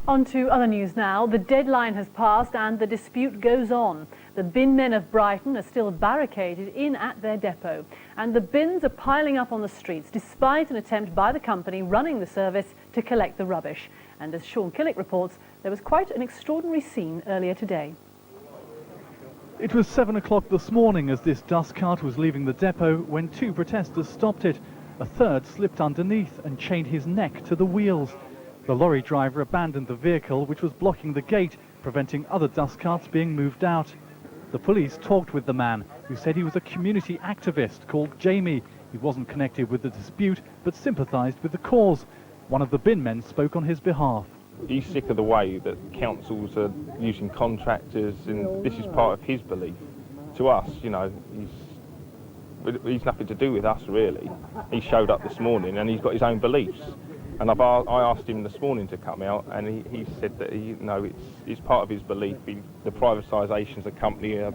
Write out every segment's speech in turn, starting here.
On to other news now. The deadline has passed and the dispute goes on. The Binmen of Brighton are still barricaded in at their depot, and the bins are piling up on the streets despite an attempt by the company running the service to collect the rubbish. And as Sean Killick reports, there was quite an extraordinary scene earlier today. It was 7 o'clock this morning as this dust cart was leaving the depot when two protesters stopped it. A third slipped underneath and chained his neck to the wheels. The lorry driver abandoned the vehicle, which was blocking the gate, preventing other dust carts being moved out. The police talked with the man, who said he was a community activist called Jamie. He wasn't connected with the dispute, but sympathised with the cause. One of the bin men spoke on his behalf. He's sick of the way that councils are using contractors, and this is part of his belief. To us, you know, he's nothing to do with us, really. He showed up this morning and he's got his own beliefs. And I asked him this morning to come out, and he said that it's part of his belief. The privatisations of the company are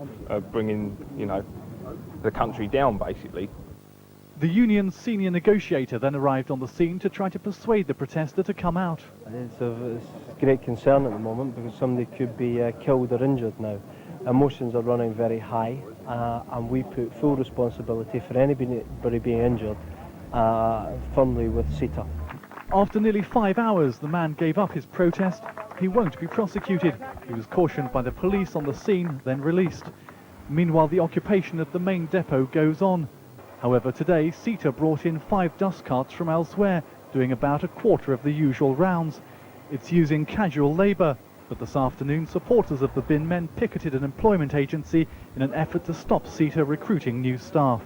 bringing, the country down, basically. The union's senior negotiator then arrived on the scene to try to persuade the protester to come out. It's great concern at the moment because somebody could be killed or injured now. Emotions are running very high, and we put full responsibility for anybody being injured firmly with SITA. After nearly 5 hours, the man gave up his protest. He won't be prosecuted. He was cautioned by the police on the scene, then released. Meanwhile, the occupation at the main depot goes on. However, today, SITA brought in 5 dust carts from elsewhere, doing about a quarter of the usual rounds. It's using casual labour, but this afternoon, supporters of the bin men picketed an employment agency in an effort to stop SITA recruiting new staff.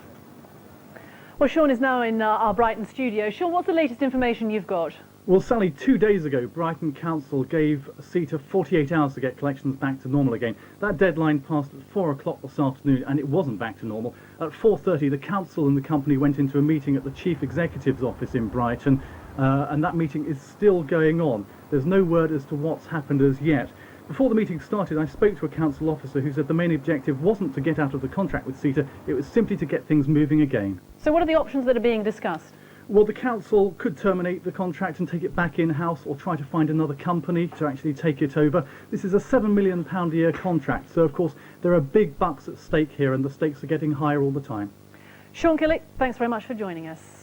Well, Sean is now in our Brighton studio. Sean, what's the latest information you've got? Well, Sally, 2 days ago, Brighton Council gave SITA 48 hours to get collections back to normal again. That deadline passed at 4 o'clock this afternoon, and it wasn't back to normal. At 4:30, the council and the company went into a meeting at the Chief Executive's office in Brighton, and that meeting is still going on. There's no word as to what's happened as yet. Before the meeting started, I spoke to a council officer who said the main objective wasn't to get out of the contract with SITA, it was simply to get things moving again. So what are the options that are being discussed? Well, the council could terminate the contract and take it back in-house, or try to find another company to actually take it over. This is a £7 million a year contract, so of course there are big bucks at stake here, and the stakes are getting higher all the time. Sean Killick, thanks very much for joining us.